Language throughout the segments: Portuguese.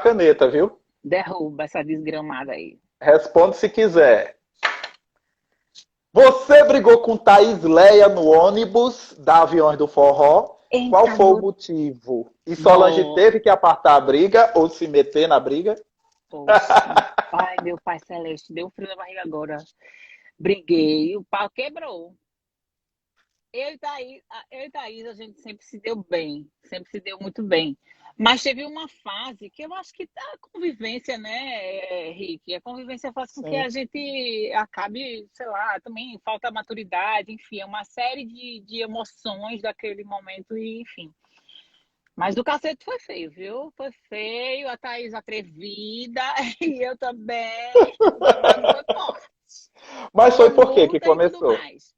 caneta, viu? Derruba essa desgramada aí. Responde se quiser. Você brigou com Thaís Leia no ônibus da Aviões do Forró. Qual Eita, foi o no... motivo? E Solange no... teve que apartar a briga ou se meter na briga? Oxi. Ai, meu pai celeste, deu frio na barriga agora. Briguei, o pau quebrou. Eu e Thaís, a gente sempre se deu bem, sempre se deu muito bem. Mas teve uma fase que eu acho que a convivência, né, Rick? A convivência faz com que a Sim. gente acabe, sei lá, também falta maturidade, enfim, é uma série de emoções daquele momento, e enfim. Mas o cacete foi feio, viu? Foi feio, a Thaís atrevida, e eu também. O babado foi forte. Mas Rolou foi por quê que luta e tudo começou? mais.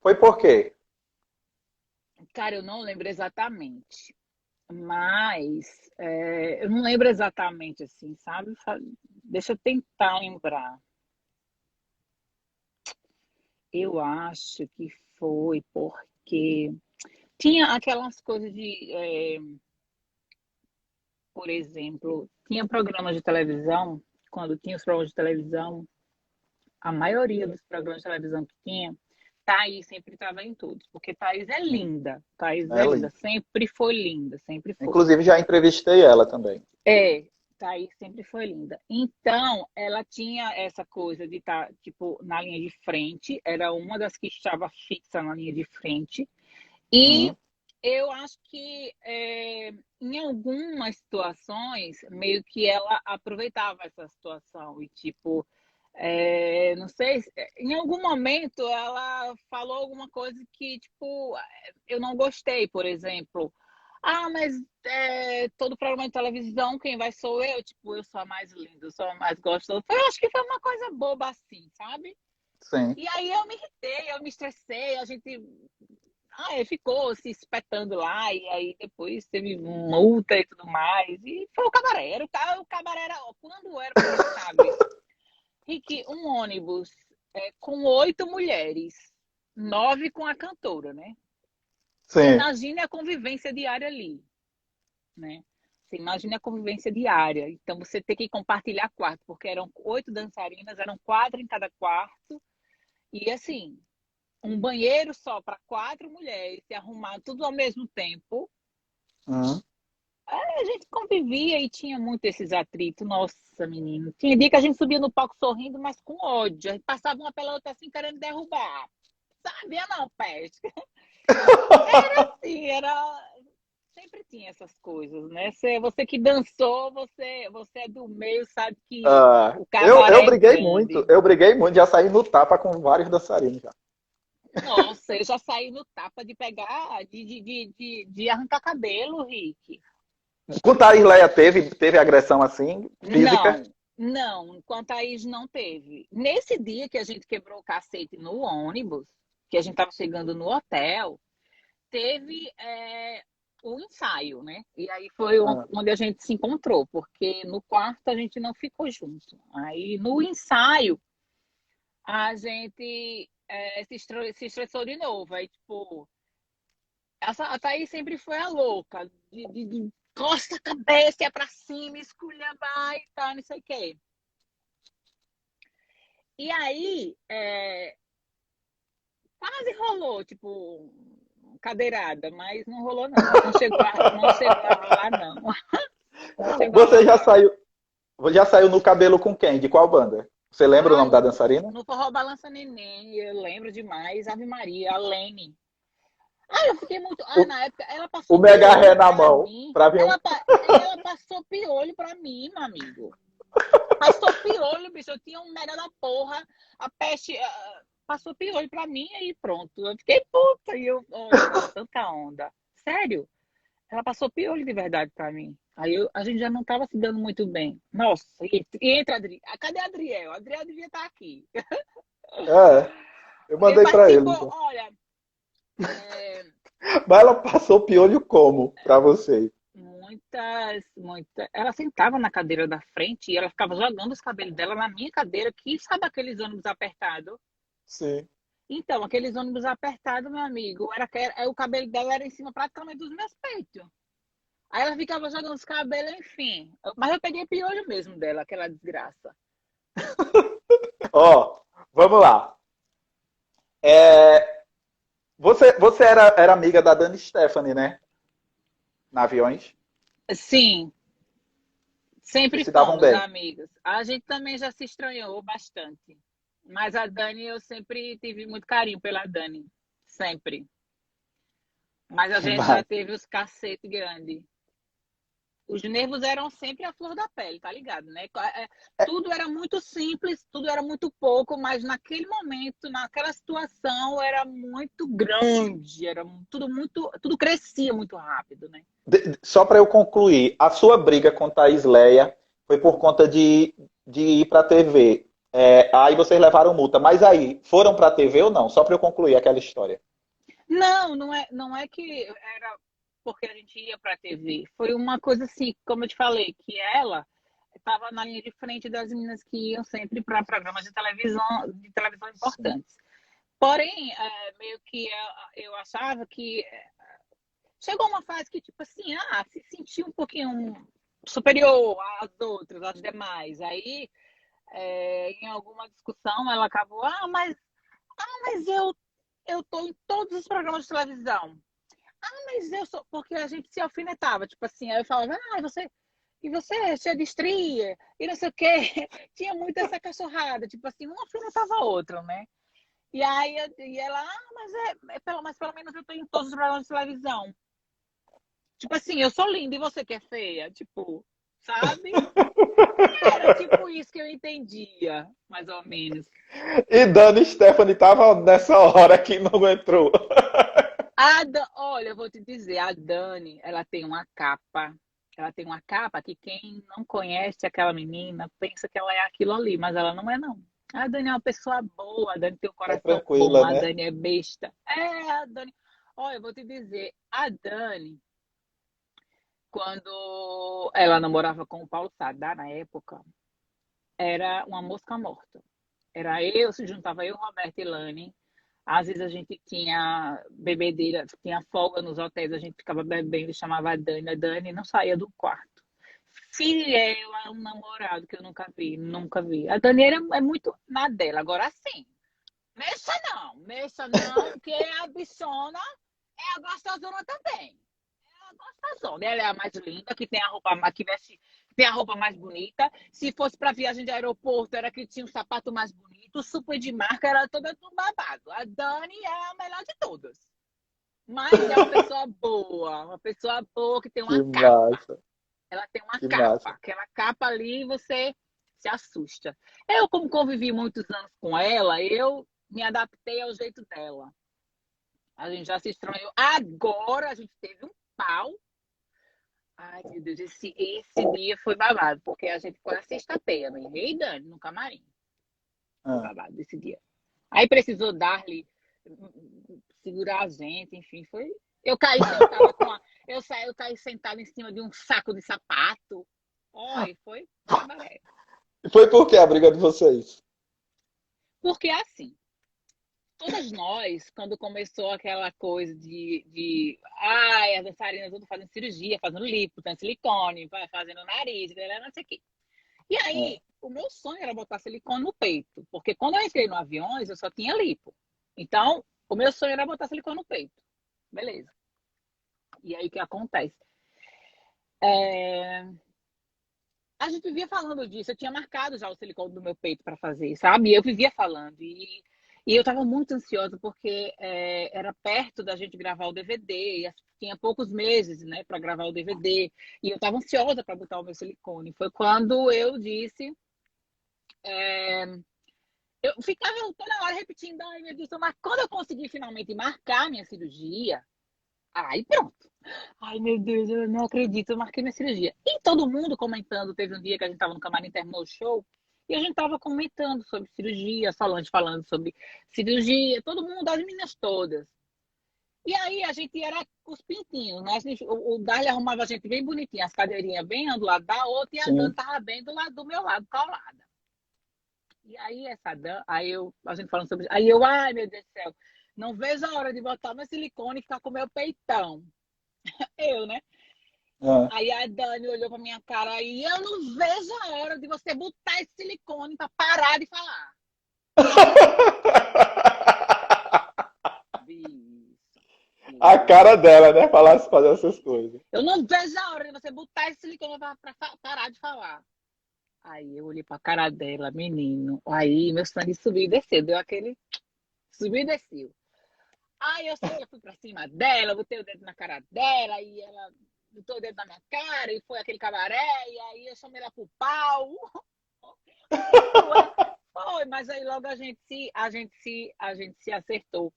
Foi por quê? Cara, eu não lembro exatamente. Mas eu não lembro exatamente assim, sabe? Deixa eu tentar lembrar. Eu acho que foi porque tinha aquelas coisas por exemplo, tinha programas de televisão, quando tinha os programas de televisão, a maioria dos programas de televisão que tinha, Thaís sempre estava em todos, porque Thaís é linda, Thaís é Ela, linda, sempre foi linda, sempre foi. inclusive, já entrevistei ela também. É, Thaís sempre foi linda. Então, ela tinha essa coisa de estar, tipo, na linha de frente, era uma das que estava fixa na linha de frente. E Uhum. eu acho que em algumas situações, meio que ela aproveitava essa situação e, tipo, não sei, em algum momento ela falou alguma coisa que, tipo, eu não gostei, por exemplo. Ah, mas todo programa de televisão, quem vai sou eu? Tipo, eu sou a mais linda, eu sou a mais gostosa. Eu acho que foi uma coisa boba assim, sabe? Sim. E aí eu me irritei, eu me estressei, a gente ficou se espetando lá, e aí depois teve multa e tudo mais. E foi o cabaré. O cabaré era, quando era, porque sabe, Rick, um ônibus com 8 mulheres, 9 com a cantora, né? Você Sim. imagina a convivência diária ali, né? Você imagina a convivência diária. Então você tem que compartilhar quarto, porque eram 8 dançarinas, eram 4 em cada quarto. E assim, um banheiro só para 4 mulheres, se arrumar tudo ao mesmo tempo. Uhum. A gente convivia e tinha muito esses atritos. Nossa, menino. Tinha dia que a gente subia no palco sorrindo, mas com ódio. A gente passava uma pela outra assim, querendo derrubar. Sabia não, peste. Era assim, era. Sempre tinha essas coisas, né? Você que dançou, você é do meio, sabe que Ah, o eu cabaré é briguei muito, grande. eu briguei muito, já saí no tapa com vários dançarinos já. Nossa, eu já saí no tapa de pegar, de arrancar cabelo, Rick. Com Thaís Leia teve agressão assim, física? Não, não, quanto a isso não teve. Nesse dia que a gente quebrou o cacete no ônibus, que a gente estava chegando no hotel, teve o ensaio, né? E aí foi Ah, onde a gente se encontrou, porque no quarto a gente não ficou junto. Aí no ensaio a gente se estressou de novo. Aí, tipo, a Thaís sempre foi a louca, de costa a cabeça, é pra cima, esculhambar e tal, não sei o quê. E aí, quase rolou, tipo, cadeirada, mas não rolou, não. Não chegou a rolar, não. Não chegou a você rolar. já saiu no cabelo com quem? De qual banda? Você lembra o Ah, nome da dançarina? no Forró Balança Neném, eu lembro demais, Ave Maria, a Lene. Ah, eu fiquei muito. Ah, O, na época, ela o passou mega ré piolho na pra mão, mim. pra vir um. Ela passou piolho pra mim, meu amigo. Passou piolho, bicho. Eu tinha um mega da porra. A peste passou piolho pra mim e pronto. Eu fiquei puta. E eu, oh, tirando tanta onda. Sério? Ela passou piolho de verdade pra mim. Aí a gente já não tava se dando muito bem. Nossa, e entra a Adri. Cadê a Adriel? A Adriel devia estar aqui. É, eu Ele mandei pra ele participou, já. olha, é, Mas ela passou piolho como pra você? muitas. Ela sentava na cadeira da frente e ela ficava jogando os cabelos dela na minha cadeira, que sabe aqueles ônibus apertados? Sim. Então, aqueles ônibus apertados, meu amigo, o cabelo dela era em cima praticamente dos meus peitos. Aí ela ficava jogando os cabelos, enfim. Mas eu peguei piolho mesmo dela, aquela desgraça. Ó, vamos lá. É, você era amiga da Dani Stephanie, né? Na Aviões. Sim, Vocês sempre se davam fomos bem. amigas. A gente também já se estranhou bastante. Mas a Dani, eu sempre tive muito carinho pela Dani. Sempre. Mas a Que gente já massa. teve os cacete grande. Os nervos eram sempre a flor da pele, tá ligado, né? Tudo era muito simples, tudo era muito pouco, mas naquele momento, naquela situação, era muito grande, era tudo muito, tudo crescia muito rápido, né? Só para eu concluir, a sua briga com Thaís Leia foi por conta de ir para a TV. Aí vocês levaram multa. Mas aí, foram para a TV ou não? Só para eu concluir aquela história. Não, não é que era porque a gente ia para a TV. Foi uma coisa assim, como eu te falei, que ela estava na linha de frente das meninas que iam sempre para programas de televisão importantes. Porém, meio que eu achava que chegou uma fase que, tipo assim, se sentia um pouquinho superior às outras, às demais. Aí, em alguma discussão, ela acabou, mas eu tô em todos os programas de televisão. Mas eu sou, porque a gente se alfinetava, tipo assim, aí eu falava, você é cheia de estria, e não sei o quê. Tinha muito essa cachorrada, tipo assim, uma alfinetava a outra, né? E aí e ela, mas pelo menos eu tô em todos os programas de televisão. Tipo assim, eu sou linda e você que é feia, tipo, sabe? Era tipo isso que eu entendia, mais ou menos. E Dani Stephanie tava nessa hora que não entrou. Olha, eu vou te dizer, a Dani, ela tem uma capa. Ela tem uma capa que quem não conhece aquela menina pensa que ela é aquilo ali, mas ela não é, não. A Dani é uma pessoa boa, a Dani tem um É coração bom, tranquila, a né? Dani é besta. A Dani. Olha, eu vou te dizer, a Dani, quando ela namorava com o Paulo Sadar, na época, era uma mosca morta. Se juntava eu, Roberto e Lani. Às vezes a gente tinha bebedeira, tinha folga nos hotéis, a gente ficava bebendo e chamava a Dani não saía do quarto. Fiel a um namorado que eu nunca vi, nunca vi. A Dani é muito na dela. Agora sim, mexa não, que a bichona é a gostosona também. Gostosona. Ela é a mais linda, que tem a roupa que veste, tem a roupa mais bonita. Se fosse para viagem de aeroporto, era que tinha o sapato mais bonito, super de marca, era toda do babado. A Dani é a melhor de todas. Mas é uma pessoa boa que tem Que uma capa. massa, Ela tem uma que capa. massa. Aquela capa ali você se assusta. Eu, como convivi muitos anos com ela, eu me adaptei ao jeito dela. A gente já se estranhou. Agora a gente teve um pau. Ai, meu Deus, esse dia foi babado, porque a gente ficou na sexta-feira, no Rei Dani, no camarim. Foi Ah. babado esse dia. Aí precisou dar-lhe, segurar a gente, enfim, foi. Eu caí sentada com a. Eu caí sentada em cima de um saco de sapato. Olha, foi cabaré. Foi por que a briga de vocês? Porque assim, todas nós, quando começou aquela coisa as dançarinas tudo fazendo cirurgia, fazendo lipo, fazendo silicone, fazendo nariz, não sei o quê. E Ah. aí, o meu sonho era botar silicone no peito, porque quando eu entrei no aviões, eu só tinha lipo. Então, o meu sonho era botar silicone no peito. Beleza. E aí, o que acontece? É, A gente vivia falando disso. Eu tinha marcado já o silicone do meu peito para fazer, sabe? E eu vivia falando. E eu estava muito ansiosa porque era perto da gente gravar o DVD. E tinha poucos meses, né, para gravar o DVD. E eu estava ansiosa para botar o meu silicone. Foi quando eu disse. Eu ficava toda hora repetindo, ai meu Deus, mas quando eu consegui finalmente marcar minha cirurgia, aí pronto. Ai, meu Deus, eu não acredito, eu marquei minha cirurgia. E todo mundo comentando, teve um dia que a gente tava no camarim, terminou o show, e a gente tava comentando sobre cirurgia, Solange falando sobre cirurgia, todo mundo, as meninas todas. E aí a gente era os pintinhos, né? O Darly arrumava a gente bem bonitinha, as cadeirinhas bem um do lado da outra, e a Dan Sim. tava bem do lado do meu lado, colada. E aí a gente falando sobre isso, aí eu, ai meu Deus do céu, não vejo a hora de botar meu silicone e ficar com meu peitão. Eu, né? Ah. Aí a Dani olhou pra minha cara e eu não vejo a hora de você botar esse silicone pra parar de falar. Bicho, A bicho. cara dela, né? Falar, fazer essas coisas. Eu não vejo a hora de você botar esse silicone pra parar de falar. Aí eu olhei pra cara dela, menino. Aí meu sangue subiu e desceu. Deu aquele. Subiu e desceu. Aí eu sei que eu fui pra cima dela, botei o dedo na cara dela, e ela botou o dedo na minha cara, e foi aquele cabaré, e aí eu chamei ela pro pau. Foi, mas aí logo a gente se acertou.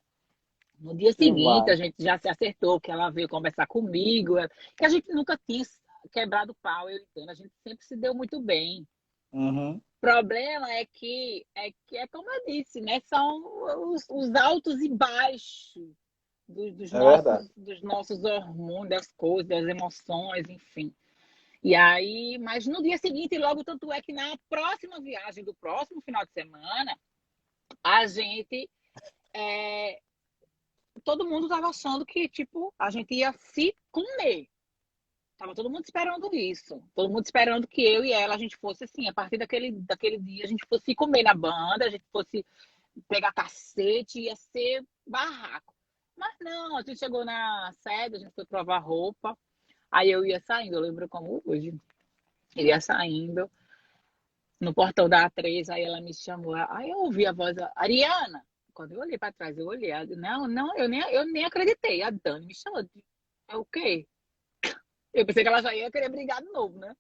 No dia Que seguinte, a massa. gente já se acertou, que ela veio conversar comigo, que a gente nunca tinha quebrado pau, eu entendo. A gente sempre se deu muito bem. Uhum. O problema é como eu disse, né? São os altos e baixos dos É verdade. nossos hormônios, das coisas, das emoções, enfim. E aí, mas no dia seguinte, logo, tanto é que na próxima viagem do próximo final de semana, a gente, é, todo mundo estava achando que, tipo, a gente ia se comer. Tava todo mundo esperando isso. Todo mundo esperando que eu e ela, a gente fosse assim, a partir daquele dia, a gente fosse se comer na banda, a gente fosse pegar cacete, ia ser barraco. Mas não, a gente chegou na sede, a gente foi provar roupa, aí eu ia saindo, eu lembro como hoje. Eu ia saindo no portão da A3, aí ela me chamou, aí eu ouvi a voz, Ariana. Quando eu olhei para trás, eu olhei, não, não, eu nem acreditei. A Dani me chamou. É o quê? Eu pensei que ela já ia querer brigar de novo, né?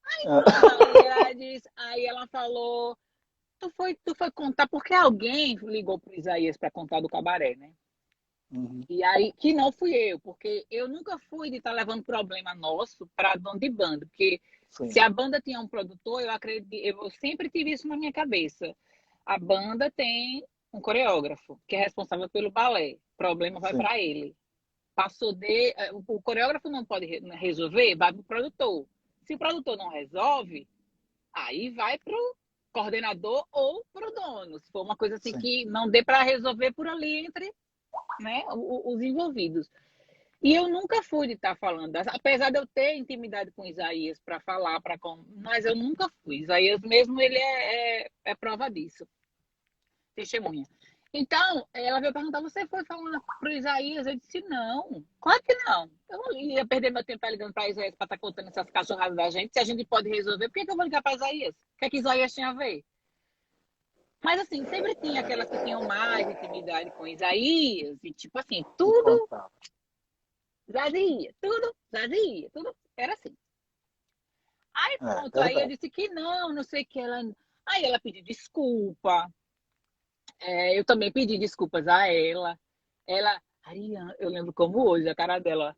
Aí pronto, aí ela falou, tu foi contar, porque alguém ligou pro Isaías para contar do cabaré, né? Uhum. E aí, que não fui eu, porque eu nunca fui de estar levando problema nosso para dono de banda, porque se Sim, a banda tinha um produtor, eu acredito, eu sempre tive isso na minha cabeça. A banda tem um coreógrafo, que é responsável pelo balé. O problema vai sim, para ele. Passou o coreógrafo não pode resolver, vai para o produtor. Se o produtor não resolve, aí vai para o coordenador ou para o dono. Se for uma coisa assim sim. que não dê para resolver por ali entre, né, os envolvidos. E eu nunca fui de estar falando, apesar de eu ter intimidade com Isaías para falar, mas eu nunca fui. Isaías mesmo, ele é prova disso, testemunha. Então, ela veio perguntar, você foi falar para o Isaías? Eu disse, não, claro que não. Eu não ia perder meu tempo ligando para Isaías para estar contando essas cachorradas da gente. Se a gente pode resolver, por que eu vou ligar para Isaías? O que é que Isaías tinha a ver? Mas assim, sempre tinha aquelas que tinham mais intimidade com Isaías, e tipo assim, E tudo contar. Zazia, tudo era assim. Aí É, pronto, aí eu verdade. disse que não, não sei o que ela. Aí ela pediu desculpa, eu também pedi desculpas a ela. Ela, Ariana, eu lembro como hoje, a cara dela,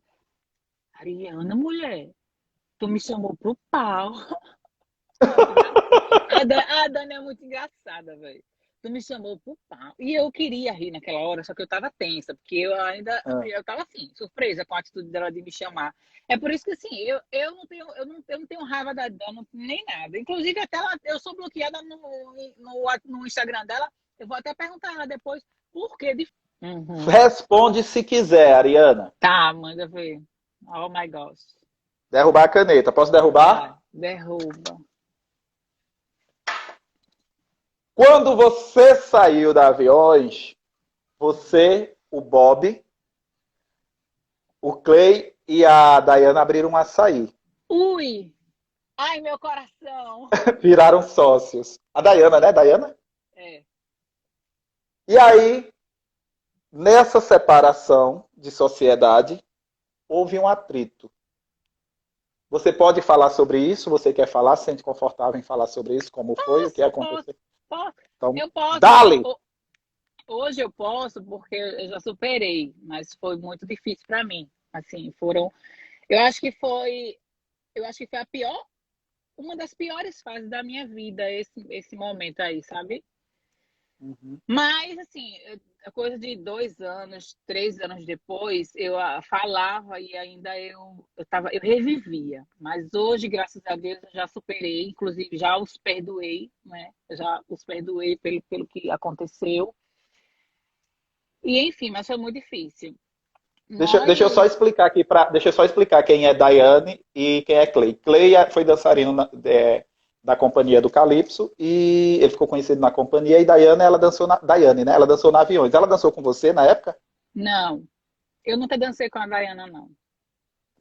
Ariana, mulher, tu me chamou pro pau. Muito engraçado. A Dani é muito engraçada, velho. Tu me chamou pro pau. E eu queria rir naquela hora, só que eu tava tensa, porque É, eu tava assim, surpresa com a atitude dela de me chamar. É por isso que assim, eu não tenho raiva da Dani, nem nada. Inclusive, até eu sou bloqueada no Instagram dela. Eu vou até perguntar a ela depois por que de. Uhum. responde se quiser, Ariana. Tá, manda ver. Oh my gosh. Derrubar a caneta. Posso Vai, derrubar? derruba. Quando você saiu da Aviões, você, o Bob, o Clay e a Dayana abriram um açaí. Ui! Ai, meu coração! Viraram sócios. A Dayana, né? Dayana? É. E aí, nessa separação de sociedade, houve um atrito. Você pode falar sobre isso? Você quer falar? Se sente confortável em falar sobre isso? Como foi? O que Posso, posso, aconteceu? posso. Então, Eu posso. dale! Hoje eu posso porque eu já superei, mas foi muito difícil para mim. Assim, eu acho que foi, eu acho que foi uma das piores fases da minha vida esse momento aí, sabe? Uhum. Mas assim, a coisa de 2 anos, 3 anos depois, eu falava e ainda eu revivia. Mas hoje, graças a Deus, eu já superei, inclusive já os perdoei, né? Eu já os perdoei pelo que aconteceu. E enfim, mas foi muito difícil. Deixa eu só Nós, explicar aqui deixa eu só explicar quem é Daiane e quem é Clay. Clay foi dançarino da companhia do Calypso e ele ficou conhecido na companhia e Daiane, ela dançou Daiane, né? Ela dançou na Aviões. Ela dançou com você na época? não. Eu nunca dancei com a Dayana, não.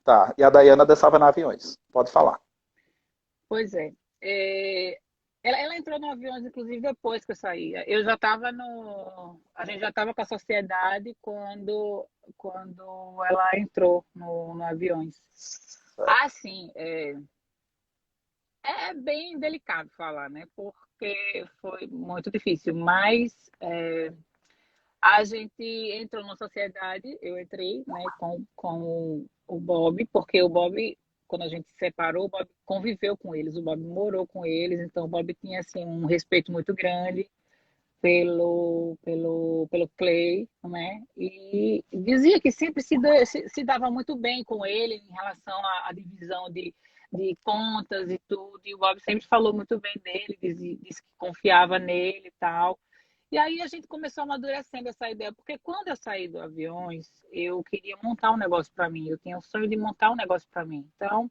Tá. E a Daiana dançava na Aviões. Pode falar. Pois é. É, ela entrou no avião, inclusive, depois que eu saí. Eu já estava no. A gente já estava com a sociedade quando ela entrou no aviões. Certo. Assim, é bem delicado falar, né? Porque foi muito difícil, mas a gente entrou na sociedade, eu entrei, né, com o Bob, porque o Bob, quando a gente se separou, o Bob conviveu com eles, o Bob morou com eles, então o Bob tinha, assim, um respeito muito grande pelo Clay, né, e dizia que sempre se dava muito bem com ele em relação à divisão de contas e tudo, e o Bob sempre falou muito bem dele, disse que confiava nele e tal. E aí a gente começou amadurecendo essa ideia, porque quando eu saí do Aviões, eu queria montar um negócio para mim, eu tinha o sonho de montar um negócio para mim. Então,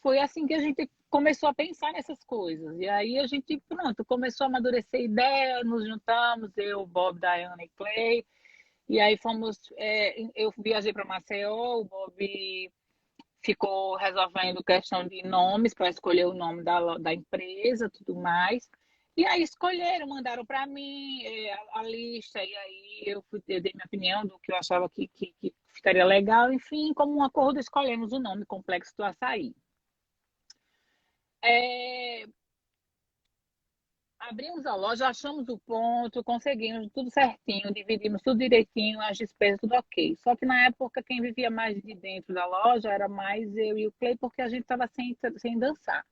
foi assim que a gente começou a pensar nessas coisas. E aí a gente, pronto, começou a amadurecer ideia, nos juntamos, eu, Bob, Diana e Clay. E aí fomos, eu viajei para Maceió, o Bob ficou resolvendo questão de nomes para escolher o nome da empresa, tudo mais. E aí escolheram, mandaram para mim a lista, e aí eu dei minha opinião do que eu achava que ficaria legal. Enfim, como um acordo, escolhemos o nome Complexo do Açaí. É, abrimos a loja, achamos o ponto, conseguimos tudo certinho, dividimos tudo direitinho, as despesas, tudo ok. Só que na época, quem vivia mais de dentro da loja era mais eu e o Clay, porque a gente estava sem dançar.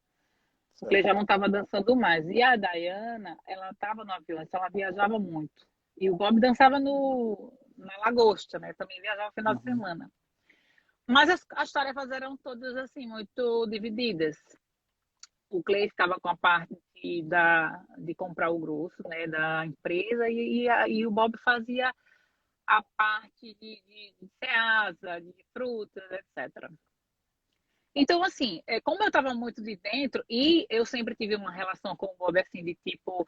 O Clay já Certo. não estava dançando mais. E a Dayana, ela estava no avião, então ela viajava muito. E o Bob dançava na Lagosta, né? Também viajava no final de Uhum. semana. Mas as tarefas eram todas assim, muito divididas. O Clay ficava com a parte de comprar o grosso, né, da empresa, e o Bob fazia a parte de ceasa, de frutas, etc. Então, assim, como eu estava muito de dentro, e eu sempre tive uma relação com o Bob, assim, de tipo,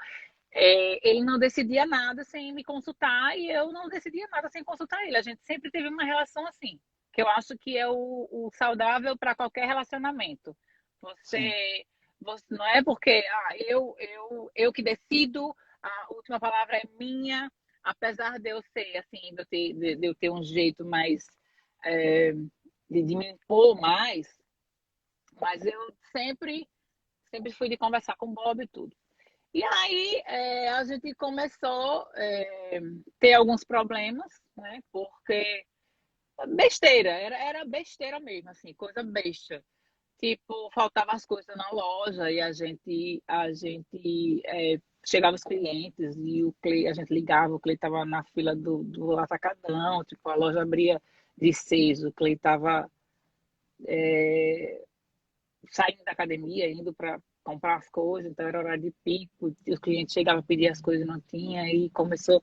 ele não decidia nada sem me consultar, e eu não decidia nada sem consultar ele. A gente sempre teve uma relação assim, que eu acho que é o saudável para qualquer relacionamento. Sim. Você não é porque eu que decido, a última palavra é minha, apesar de eu ser assim, de eu ter um jeito mais é, de me impor mais, mas eu sempre fui de conversar com o Bob e tudo. E aí a gente começou ter alguns problemas, né? Porque besteira, era besteira mesmo, assim, coisa besta. Tipo, faltavam as coisas na loja e a gente chegava os clientes e a gente ligava, o cliente estava na fila do atacadão, tipo, a loja abria de 6, o cliente estava saindo da academia, indo para comprar as coisas, então era horário de pico, os clientes chegavam a pedir as coisas e não tinha, e começou.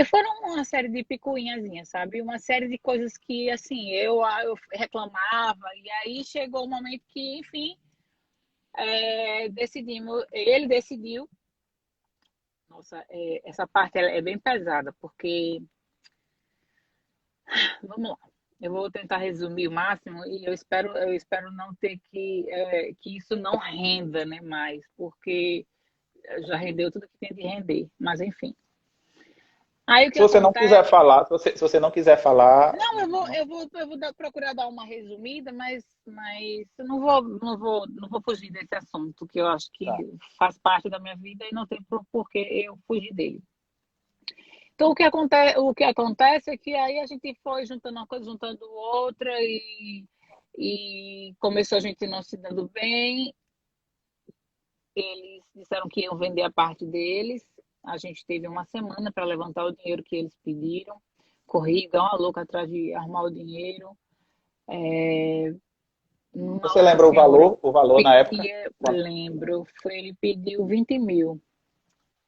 Foram uma série de picuinhazinhas, sabe? Uma série de coisas que, assim, eu reclamava, e aí chegou o momento que, enfim, ele decidiu. Nossa, essa parte ela é bem pesada, porque, vamos lá, eu vou tentar resumir o máximo e eu espero não ter que isso não renda, né, mais, porque já rendeu tudo que tem de render, mas enfim. Aí o que Se você não quiser acontece? falar, se você não quiser falar, Não, não. eu vou procurar dar uma resumida, mas eu não vou fugir desse assunto, que eu acho que Tá. faz parte da minha vida e não tem por que eu fugir dele. Então, o que acontece é que aí a gente foi juntando uma coisa, juntando outra, e começou a gente não se dando bem. Eles disseram que iam vender a parte deles. A gente teve uma semana para levantar o dinheiro que eles pediram. Corri igual uma louca atrás de arrumar o dinheiro. Você Nossa lembra Senhora, o valor na época? pedia, Quanto? lembro, ele pediu 20 mil.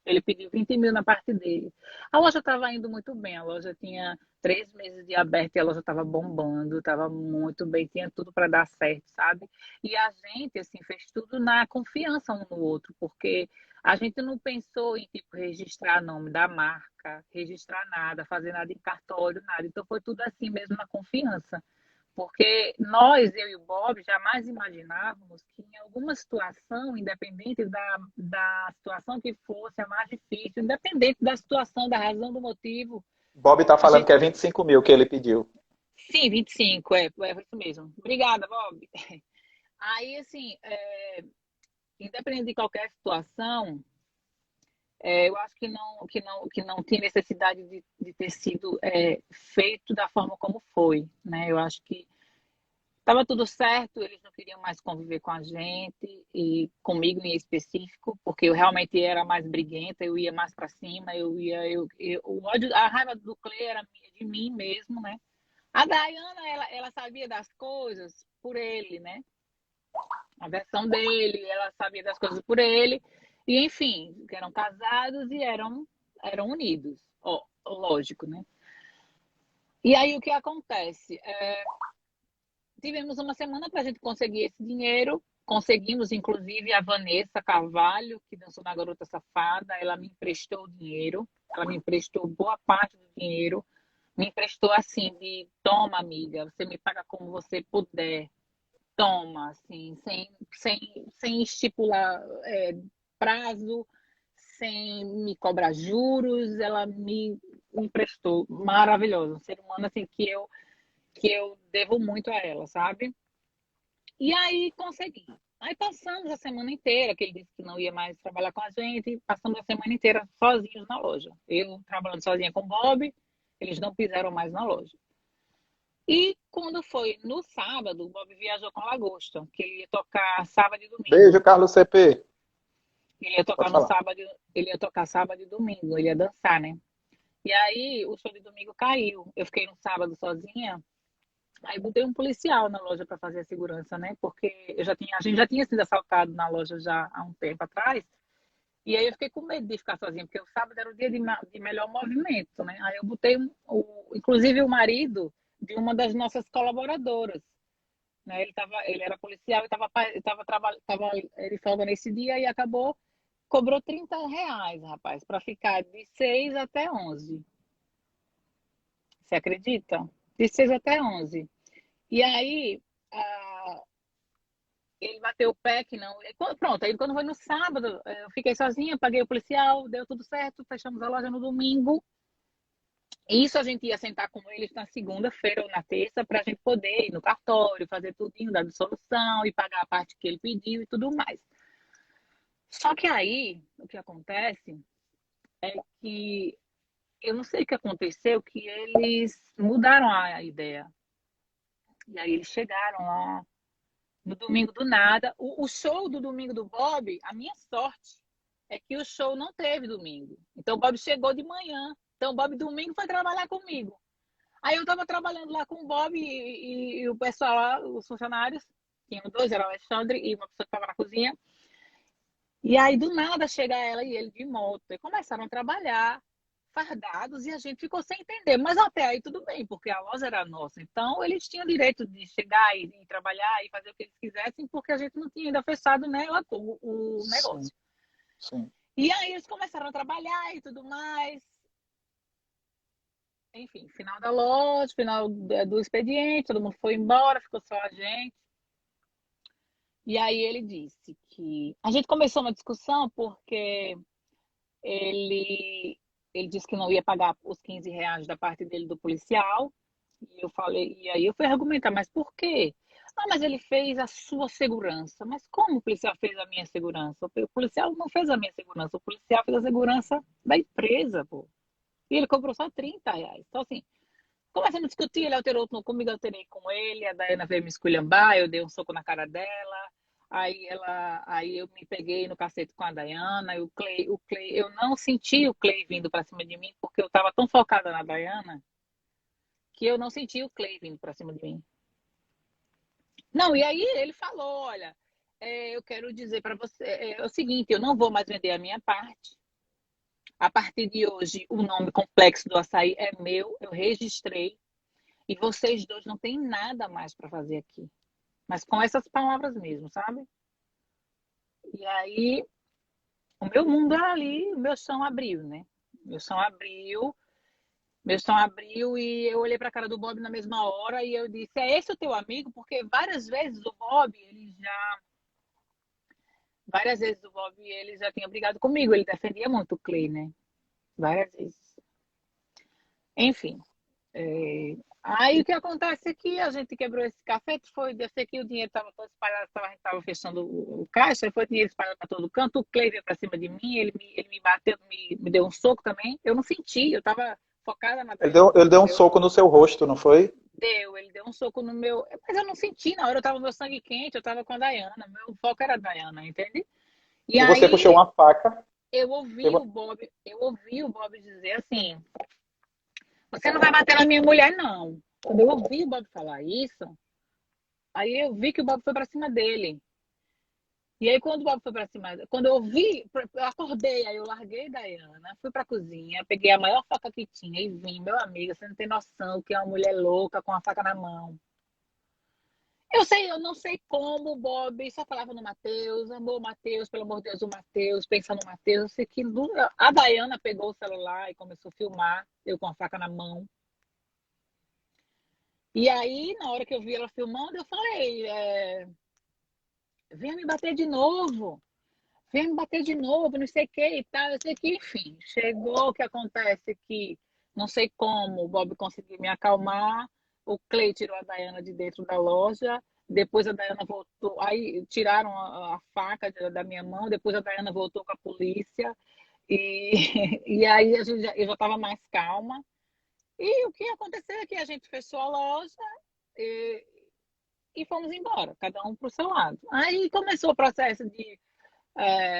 Ele pediu 20 mil na parte dele. A loja estava indo muito bem. A loja tinha 3 meses de aberto e a loja estava bombando, estava muito bem, tinha tudo para dar certo, sabe? E a gente, assim, fez tudo na confiança um no outro, porque a gente não pensou em, tipo, registrar nome da marca, registrar nada, fazer nada em cartório, nada. Então foi tudo assim mesmo na confiança. Porque nós, eu e o Bob, jamais imaginávamos que em alguma situação, independente da situação que fosse, a mais difícil, independente da situação, da razão, do motivo, Bob tá a falando gente. que é 25 mil que ele pediu. Sim, 25, é isso mesmo. Obrigada, Bob. Aí, assim, independente de qualquer situação, eu acho que não tinha necessidade de ter sido feito da forma como foi, né? Eu acho que estava tudo certo, eles não queriam mais conviver com a gente e comigo em específico, porque eu realmente era mais briguenta, eu ia mais para cima, o ódio, a raiva do Clay era de mim mesmo, né? A Dayana, ela sabia das coisas por ele, né? A versão dele, ela sabia das coisas por ele, e enfim, eram casados e eram unidos, ó, lógico, né? E aí o que acontece? Tivemos uma semana para a gente conseguir esse dinheiro. Conseguimos, inclusive, a Vanessa Carvalho, que dançou na Garota Safada. Ela me emprestou o dinheiro. Ela me emprestou boa parte do dinheiro. Me emprestou assim, de toma, amiga, você me paga como você puder. Toma, assim, sem estipular prazo, sem me cobrar juros. Ela me emprestou. Maravilhoso. Um ser humano assim que eu devo muito a ela, sabe? E aí consegui. Aí passamos a semana inteira, que ele disse que não ia mais trabalhar com a gente, passamos a semana inteira sozinhos na loja. Eu trabalhando sozinha com o Bob, eles não pisaram mais na loja. E quando foi no sábado, o Bob viajou com a Lagosta, que ele ia tocar sábado e Beijo, domingo. Carlos CP. Ele ia tocar Pode no falar. sábado, ele ia tocar sábado e domingo, ele ia dançar, né? E aí o show de domingo caiu. Eu fiquei no sábado sozinha. Aí botei um policial na loja para fazer a segurança, né? Porque a gente já tinha sido assaltado na loja já há um tempo atrás. E aí eu fiquei com medo de ficar sozinha, porque o sábado era o dia de melhor movimento, né? Aí eu botei, inclusive, o marido de uma das nossas colaboradoras, né? Ele era policial e ele folga nesse dia e cobrou R$ 30, rapaz, para ficar de 6 até 11. Você acredita? De 6 até 11. E aí, a, ele bateu o pé que não. Pronto, aí quando foi no sábado, eu fiquei sozinha, paguei o policial, deu tudo certo, fechamos a loja no domingo. Isso a gente ia sentar com eles na segunda-feira ou na terça para a gente poder ir no cartório, fazer tudinho da dissolução e pagar a parte que ele pediu e tudo mais. Só que aí, o que acontece é que eu não sei o que aconteceu, que eles mudaram a ideia. E aí eles chegaram lá no domingo do nada. O show do domingo do Bob, a minha sorte é que o show não teve domingo. Então o Bob chegou de manhã. Então o Bob domingo foi trabalhar comigo. Aí eu tava trabalhando lá com o Bob e o pessoal lá, os funcionários, tinham dois, era o Alexandre e uma pessoa que estava na cozinha. E aí do nada chega ela e ele de moto. E começaram a trabalhar fardados e a gente ficou sem entender. Mas até aí tudo bem, porque a loja era nossa. Então eles tinham direito de chegar e trabalhar e fazer o que eles quisessem, porque a gente não tinha ainda fechado, né, o Sim, negócio. sim. E aí eles começaram a trabalhar e tudo mais. Enfim, final da loja, final do expediente, todo mundo foi embora, ficou só a gente. E aí ele disse que a gente começou uma discussão porque ele, ele disse que não ia pagar os R$ 15 da parte dele do policial. E eu falei, e aí eu fui argumentar, mas por quê? Ah, mas ele fez a sua segurança. Mas como o policial fez a minha segurança? O policial não fez a minha segurança, o policial fez a segurança da empresa, pô. E ele cobrou só R$ 30. Então, assim, começando a discutir, ele alterou comigo, eu alterei com ele, a Dayana veio me esculhambar, eu dei um soco na cara dela. Aí eu me peguei no cacete com a Dayana, e o Clay, eu não senti o Clay vindo para cima de mim, porque eu estava tão focada na Dayana que eu não senti o Clay vindo para cima de mim. Não, e aí ele falou, olha, eu quero dizer para você, é o seguinte, eu não vou mais vender a minha parte, A partir de hoje, o nome Complexo do Açaí é meu, eu registrei, e vocês dois não têm nada mais para fazer aqui. Mas com essas palavras mesmo, sabe? E aí, o meu mundo era ali, o meu chão abriu, né? Meu chão abriu, meu chão abriu e eu olhei para a cara do Bob na mesma hora e eu disse: é esse o teu amigo? Porque várias vezes o Bob, ele já tinha brigado comigo, ele defendia muito o Clay, né? Várias vezes. Enfim. Aí o que acontece é que a gente quebrou esse café, foi, eu sei que o dinheiro estava todo espalhado, a gente estava fechando o caixa, foi dinheiro espalhado para todo canto, o Clay veio para cima de mim, ele me bateu, me deu um soco também, eu não senti, eu estava focada na Ele Dayana, deu, ele deu um entendeu? soco no seu rosto, não foi? Ele deu um soco no meu, mas eu não senti, na hora eu tava com meu sangue quente, eu tava com a Dayana, meu foco era a Dayana, entende? E E você puxou aí uma faca. eu ouvi o Bob dizer assim: você não vai bater na minha mulher, não. Quando eu ouvi o Bob falar isso, aí eu vi que o Bob foi pra cima dele. E aí, quando o Bob foi pra cima, quando eu vi, eu acordei, aí eu larguei da Dayana, fui pra cozinha, peguei a maior faca que tinha e vim, meu amigo, você não tem noção que é uma mulher louca com a faca na mão. Eu não sei como o Bob só falava no Matheus, amor Matheus, pelo amor de Deus, o Matheus, pensa no Matheus. Eu sei que a Dayana pegou o celular e começou a filmar, eu com a faca na mão. E aí, na hora que eu vi ela filmando, eu falei, venha me bater de novo, venha me bater de novo, não sei o que e tal. Eu sei que, enfim, chegou o que acontece que, não sei como, o Bob conseguiu me acalmar, o Clay tirou a Dayana de dentro da loja, depois a Dayana voltou, aí tiraram a faca da minha mão, depois a Dayana voltou com a polícia, e, e aí eu já estava mais calma. E o que aconteceu é que a gente fechou a loja, e, e fomos embora, cada um para o seu lado. Aí começou o processo de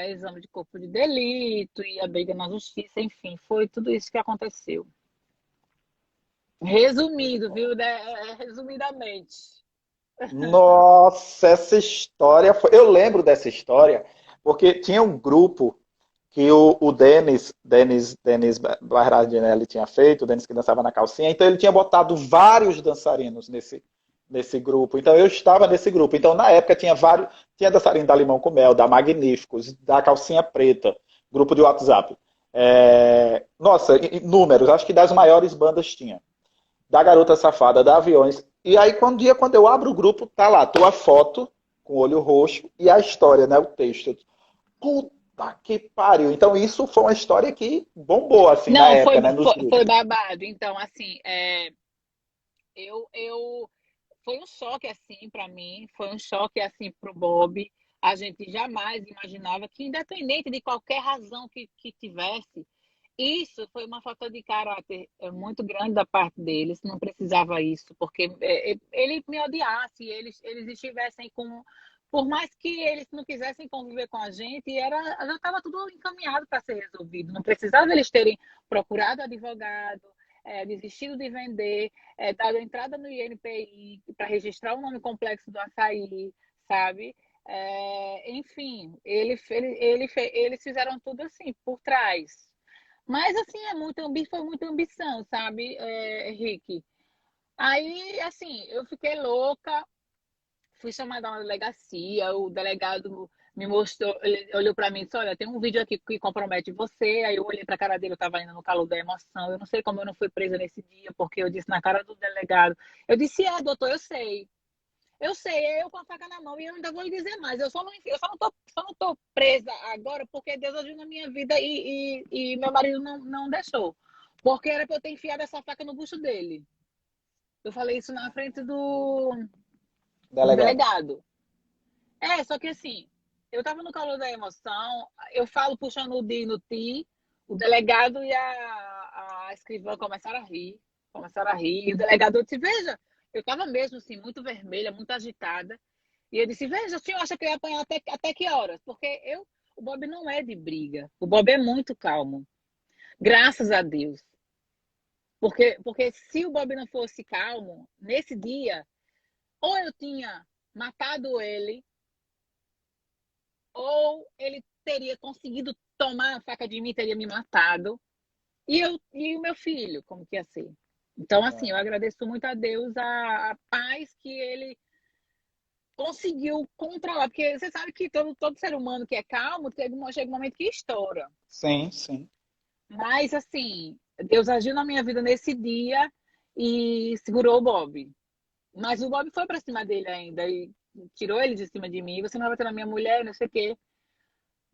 exame de corpo de delito e a briga na justiça, enfim, foi tudo isso que aconteceu. Resumido, viu? Resumidamente. Nossa, essa história foi. Eu lembro dessa história, porque tinha um grupo que o Denis Bardinelli tinha feito, o Denis que dançava na calcinha, então ele tinha botado vários dançarinos nesse grupo. Então eu estava nesse grupo. Então na época tinha dançarino da Limão com Mel, da Magníficos, da Calcinha Preta, grupo de WhatsApp. Nossa, números, acho que das maiores bandas tinha. Da Garota Safada, da Aviões. E aí, quando eu abro o grupo, tá lá, tua foto com o olho roxo e a história, né? O texto. Puta que pariu. Então, isso foi uma história que bombou, assim, na Não, época, né? Nos foi grupos. babado. Então, assim, eu foi um choque assim para mim, foi um choque assim para o Bob. A gente jamais imaginava que, independente de qualquer razão que tivesse, isso foi uma falta de caráter muito grande da parte deles. Não precisava isso, porque ele me odiasse, eles estivessem com. Por mais que eles não quisessem conviver com a gente, já estava tudo encaminhado para ser resolvido. Não precisava eles terem procurado advogado, desistido de vender, dado entrada no INPI para registrar o nome complexo do açaí, sabe? Enfim, eles fizeram tudo assim, por trás. Mas, assim, foi muita ambição, sabe, Rick? Aí, assim, eu fiquei louca, fui chamada na delegacia, o delegado me mostrou, ele olhou para mim e disse: olha, tem um vídeo aqui que compromete você. Aí eu olhei para a cara dele, eu estava indo no calor da emoção. Eu não sei como eu não fui presa nesse dia, porque eu disse na cara do delegado. Eu disse: doutor, eu sei. Eu sei, eu com a faca na mão, e eu ainda vou lhe dizer mais. Só não tô presa agora porque Deus agiu na minha vida e meu marido não deixou. Porque era para eu ter enfiado essa faca no bucho dele. Eu falei isso na frente do Delegado. delegado. Só que assim, eu tava no calor da emoção, eu falo puxando o di no ti, o delegado e a escrivã começaram a rir, e o delegado disse: veja, eu tava mesmo assim, muito vermelha, muito agitada, e eu disse: veja, o senhor acha que eu ia apanhar até que horas? Porque o Bob não é de briga, o Bob é muito calmo, graças a Deus. Porque se o Bob não fosse calmo, nesse dia, ou eu tinha matado ele, ou ele teria conseguido tomar a faca de mim, teria me matado. E o meu filho, como que ia ser? Então, assim, eu agradeço muito a Deus a paz que ele conseguiu controlar. Porque você sabe que todo ser humano que é calmo, chega um momento que estoura. Sim, sim. Mas, assim, Deus agiu na minha vida nesse dia e segurou o Bob. Mas o Bob foi pra cima dele ainda e tirou ele de cima de mim. Você não vai bater na minha mulher, não sei o quê.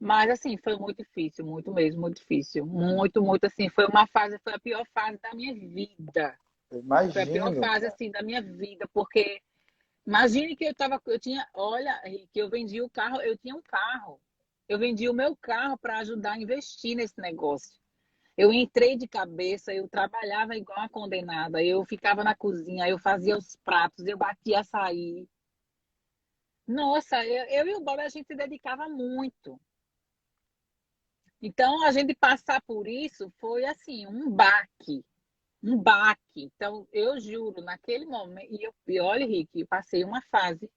Mas, assim, foi muito difícil, muito mesmo, muito difícil. Muito, muito, assim, foi uma fase, foi a pior fase da minha vida. Eu Foi a pior imagino, fase, cara. assim, da minha vida, porque imagine que eu tinha, olha, que eu vendi o carro, eu tinha um carro. Eu vendi o meu carro para ajudar a investir nesse negócio. Eu entrei de cabeça, eu trabalhava igual uma condenada, eu ficava na cozinha, eu fazia os pratos, eu batia açaí. Nossa, eu e o Bob, a gente se dedicava muito. Então, a gente passar por isso foi assim, um baque, um baque. Então, eu juro, naquele momento, e olha, Rick, eu passei uma fase,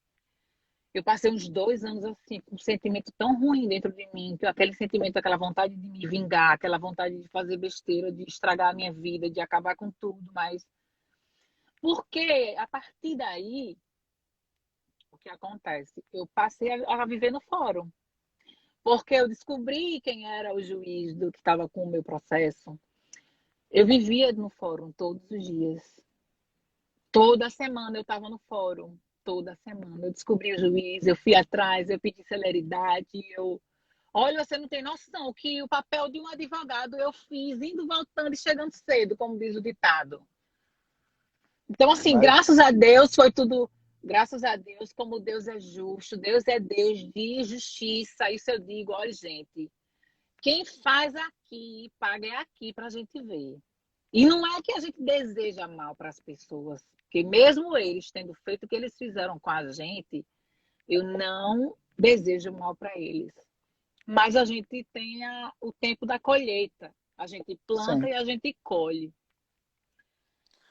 eu passei uns 2 anos assim, com um sentimento tão ruim dentro de mim, que aquele sentimento, aquela vontade de me vingar, aquela vontade de fazer besteira, de estragar a minha vida, de acabar com tudo, mas porque a partir daí, o que acontece? Eu passei a viver no fórum, porque eu descobri quem era o juiz do que estava com o meu processo. Eu vivia no fórum todos os dias. Toda semana eu estava no fórum. Toda semana. Eu descobri o juiz, eu fui atrás, eu pedi celeridade. Olha, você não tem noção que o papel de um advogado eu fiz indo, voltando e chegando cedo, como diz o ditado. Então, assim, Mas, graças a Deus foi tudo. Graças a Deus, como Deus é justo, Deus é Deus de justiça. Isso eu digo, olha, gente, quem faz aqui, paga é aqui para a gente ver. E não é que a gente deseja mal para as pessoas, porque mesmo eles tendo feito o que eles fizeram com a gente, eu não desejo mal para eles. Mas a gente tem o tempo da colheita. A gente planta sim. e a gente colhe.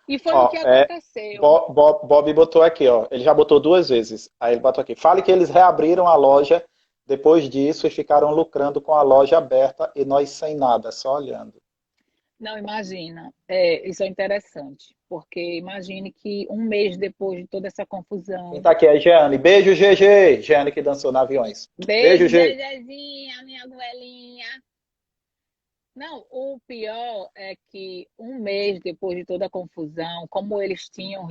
E foi o que Ó, aconteceu. Bob botou aqui, ó. Ele já botou 2 vezes. Aí ele botou aqui. Fale que eles reabriram a loja depois disso e ficaram lucrando com a loja aberta e nós sem nada, só olhando. Não, imagina. Isso é interessante, porque imagine que um mês depois de toda essa Quem confusão. tá aqui é Jeane. Beijo, GG. Jeane que dançou na aviões. Beijo, Beijo, G. Zezezinha, minha goelinha. Não, o pior é que um mês depois de toda a confusão, como eles tinham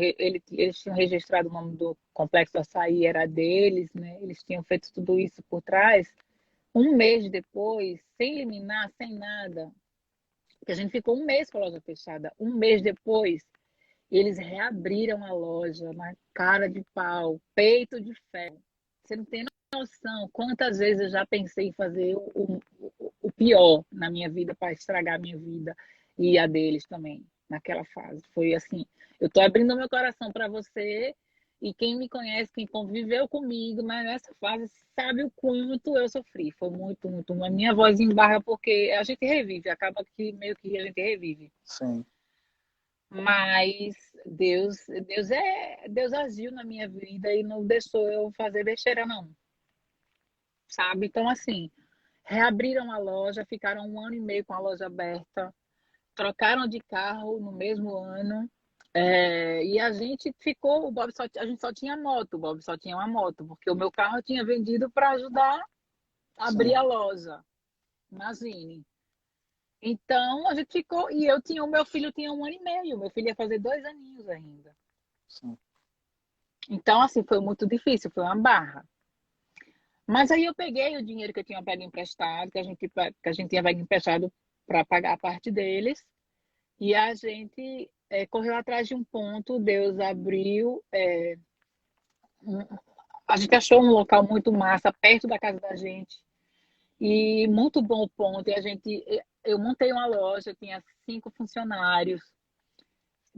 registrado o nome do Complexo Açaí, era deles, né? Eles tinham feito tudo isso por trás. Um mês depois, sem liminar, sem nada, porque a gente ficou um mês com a loja fechada. Um mês depois, eles reabriram a loja na cara de pau, peito de ferro. Você não tem noção quantas vezes eu já pensei em fazer o pior na minha vida para estragar a minha vida e a deles também, naquela fase. Foi assim, eu estou abrindo meu coração para você e quem me conhece, quem conviveu comigo, mas nessa fase sabe o quanto eu sofri. Foi muito, muito. A minha voz embarga porque a gente revive, acaba que meio que a gente revive. Sim. Mas Deus agiu na minha vida e não deixou eu fazer besteira, não, sabe? Então, assim, reabriram a loja, ficaram 1 ano e meio com a loja aberta, trocaram de carro no mesmo ano, e a gente ficou, a gente só tinha moto, o Bob só tinha uma moto, porque o meu carro eu tinha vendido para ajudar a abrir Sim. a loja, imagine. Então a gente ficou, e o meu filho tinha 1 ano e meio, meu filho ia fazer 2 aninhos ainda. Sim. Então, assim, foi muito difícil, foi uma barra. Mas aí eu peguei o dinheiro que eu tinha pego emprestado, que a gente tinha pego emprestado para pagar a parte deles, e a gente correu atrás de um ponto, Deus abriu, a gente achou um local muito massa, perto da casa da gente, e muito bom o ponto, eu montei uma loja, tinha 5 funcionários.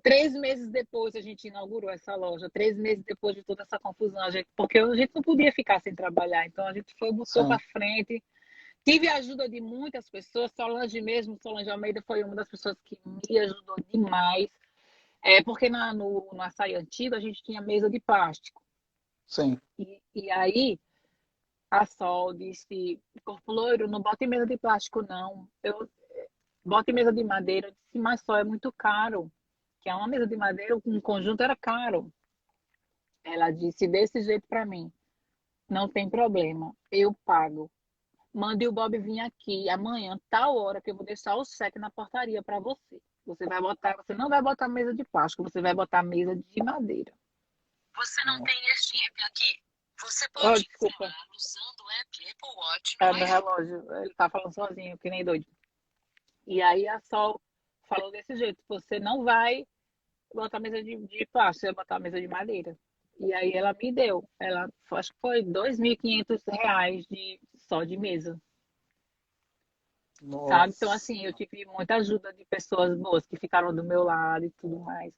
3 meses depois a gente inaugurou essa loja, 3 meses depois de toda essa confusão, porque a gente não podia ficar sem trabalhar, então a gente foi, botou para Sim. frente. Tive a ajuda de muitas pessoas, Solange Almeida foi uma das pessoas que me ajudou demais, porque no açaí antigo a gente tinha mesa de plástico. Sim. E aí A Sol disse, corpo loiro, não bota em mesa de plástico, não. Eu boto em mesa de madeira. Eu disse, mas só é muito caro. Que é uma mesa de madeira, um conjunto era caro. Ela disse desse jeito para mim, não tem problema, eu pago. Mande o Bob vir aqui amanhã, tal hora, que eu vou deixar o cheque na portaria para você. Você não vai botar mesa de plástico, você vai botar mesa de madeira. Você não tem este app aqui. Você Oh, pode desculpa. instalar usando o app Apple Watch É no meu iPhone. relógio, ele tá falando sozinho, que nem doido. E aí a Sol falou desse jeito, você não vai botar mesa de plástico, você vai botar mesa de madeira. E aí ela me deu, acho que foi R$ 2.500 só de mesa, sabe? Então, Nossa. assim, eu tive muita ajuda de pessoas boas que ficaram do meu lado e tudo mais.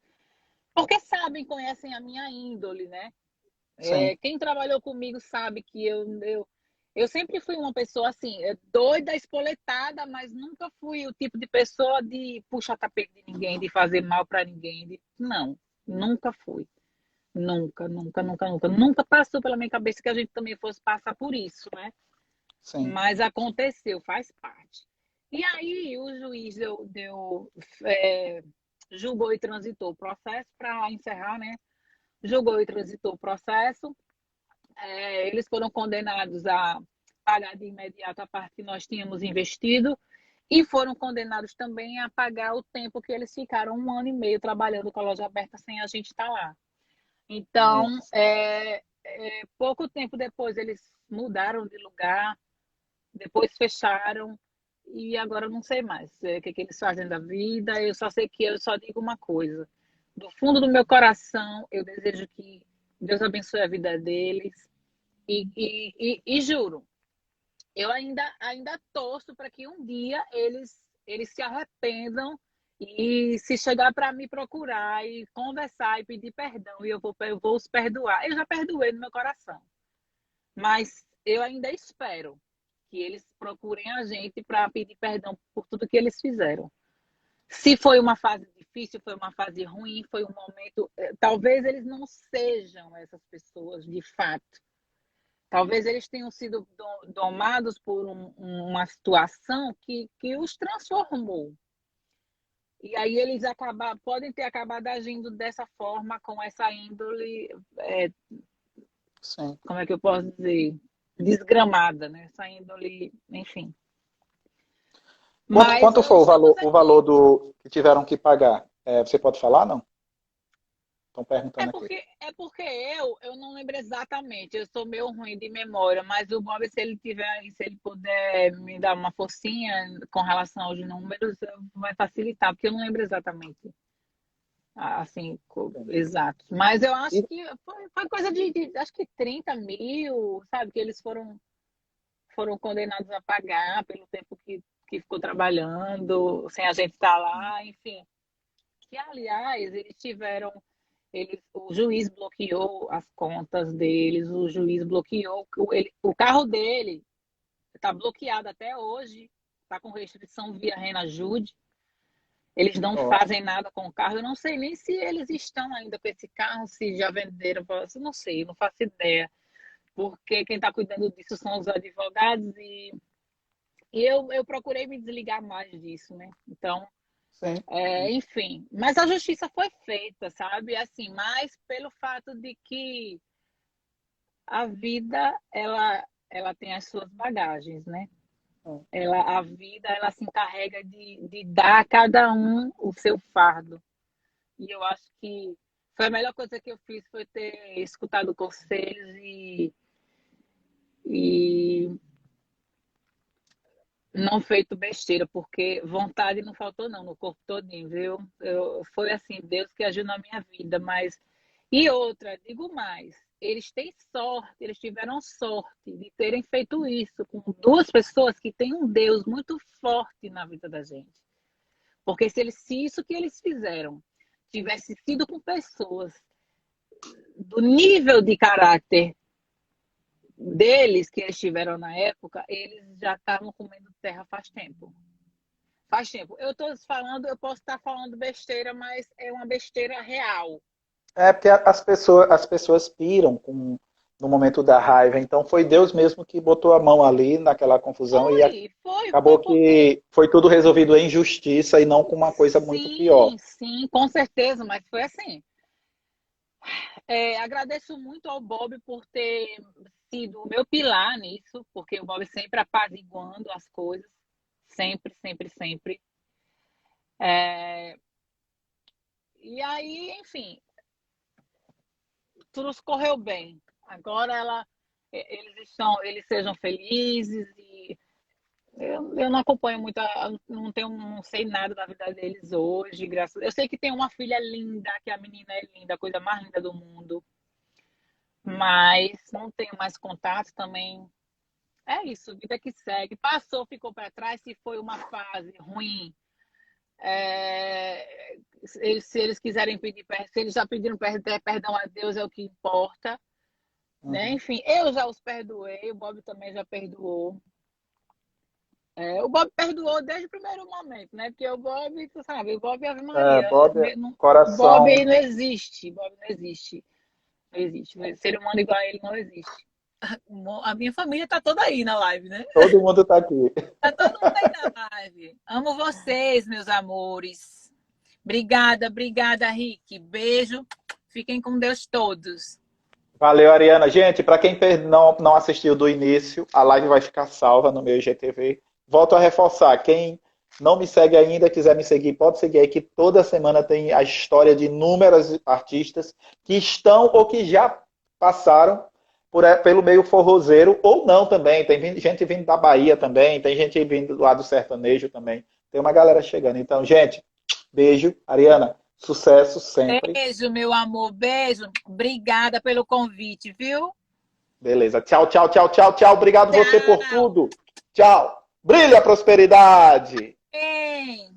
Porque sabem, conhecem a minha índole, né? Sim. Quem trabalhou comigo sabe que eu sempre fui uma pessoa assim, doida, espoletada, mas nunca fui o tipo de pessoa de puxar tapete de ninguém, de fazer mal para ninguém. Não, nunca fui. Nunca, nunca, nunca, nunca. Nunca passou pela minha cabeça que a gente também fosse passar por isso, né? Sim. Mas aconteceu, faz parte. E aí o juiz é, julgou e transitou o processo para encerrar, né? Julgou e transitou o processo. Eles foram condenados a pagar de imediato a parte que nós tínhamos investido e foram condenados também a pagar o tempo que eles ficaram 1 ano e meio trabalhando com a loja aberta sem a gente estar lá. Então, Nossa. pouco tempo depois eles mudaram de lugar, depois fecharam e agora eu não sei mais o que eles fazem da vida. Eu só sei que eu só digo uma coisa: do fundo do meu coração, eu desejo que Deus abençoe a vida deles e juro, eu ainda torço para que um dia eles se arrependam e se chegar para me procurar e conversar e pedir perdão, e eu vou os perdoar. Eu já perdoei no meu coração, mas eu ainda espero que eles procurem a gente para pedir perdão por tudo que eles fizeram. Se foi uma fase difícil, foi uma fase ruim, foi um momento. Talvez eles não sejam essas pessoas de fato. Talvez eles tenham sido domados por uma situação que os transformou. E aí eles podem ter acabado agindo dessa forma, com essa índole, Sim. como é que eu posso dizer? Desgramada, né? Essa índole, enfim. Mas Quanto foi estamos o aqui. valor do que tiveram que pagar? Você pode falar, não? Estão É perguntando aqui. porque, é porque eu não lembro exatamente, eu sou meio ruim de memória, mas o Bob, se ele puder me dar uma forcinha com relação aos números, vai facilitar, porque eu não lembro exatamente, assim, exato. Mas eu E, acho que foi coisa acho que 30 mil, sabe, que eles foram condenados a pagar pelo tempo que ficou trabalhando, sem a gente estar lá, enfim. Que, aliás, o juiz bloqueou as contas deles, o juiz bloqueou o carro dele, está bloqueado até hoje, está com restrição via Renajude. Eles não ó, fazem nada com o carro. Eu não sei nem se eles estão ainda com esse carro, se já venderam. Eu não sei, eu não faço ideia. Porque quem está cuidando disso são os advogados e eu procurei me desligar mais disso, né? Então, sim. enfim, mas a justiça foi feita, sabe? Assim, mais pelo fato de que a vida ela tem as suas bagagens, né? A vida ela se encarrega de dar a cada um o seu fardo. E eu acho que foi a melhor coisa que eu fiz foi ter escutado conselhos e não feito besteira, porque vontade não faltou não, no corpo todinho, viu? Foi assim, Deus que agiu na minha vida, mas... E outra, digo mais, eles têm sorte, eles tiveram sorte de terem feito isso com duas pessoas que têm um Deus muito forte na vida da gente. Porque se isso que eles fizeram tivesse sido com pessoas do nível de caráter deles que eles tiveram na época, eles já estavam comendo terra faz tempo. Faz tempo. Eu estou falando, eu posso estar falando besteira, mas é uma besteira real. Porque as pessoas piram no momento da raiva. Então foi Deus mesmo que botou a mão ali naquela confusão e acabou porque... que foi tudo resolvido em justiça e não com uma coisa muito pior. Sim, sim, com certeza, mas foi assim. Agradeço muito ao Bob por ter sido o meu pilar nisso, porque o Bob sempre apaziguando as coisas, sempre, sempre, sempre. E aí, enfim, tudo correu bem. Agora eles sejam felizes e eu não acompanho muito, não sei nada da vida deles hoje, graças a Deus. Eu sei que tem uma filha linda, que a menina é linda, a coisa mais linda do mundo, mas não tenho mais contato também. É isso, vida que segue. Passou, ficou para trás, se foi uma fase ruim. Se eles quiserem pedir, se eles já pediram perdão a Deus, é o que importa. Né? Enfim, eu já os perdoei, o Bob também já perdoou. O Bob perdoou desde o primeiro momento, né? Porque o Bob, tu sabe, o Bob é Ave Maria. Bob, coração. Bob não existe. Bob não existe. Não existe. Ser humano igual a ele não existe. A minha família tá toda aí na live, né? Todo mundo tá aqui. Tá todo mundo aí na live. Amo vocês, meus amores. Obrigada, Rick. Beijo. Fiquem com Deus todos. Valeu, Ariana. Gente, para quem não assistiu do início, a live vai ficar salva no meu IGTV. Volto a reforçar, quem não me segue ainda, quiser me seguir, pode seguir aí, que toda semana tem a história de inúmeros artistas que estão ou que já passaram pelo meio forrozeiro, ou não também. Tem gente vindo da Bahia também, tem gente vindo lá do sertanejo também. Tem uma galera chegando. Então, gente, beijo. Ariana, sucesso sempre. Beijo, meu amor, beijo. Obrigada pelo convite, viu? Beleza. Tchau, tchau, tchau, tchau, tchau. Obrigado você por tudo. Tchau. Brilha a prosperidade! Sim.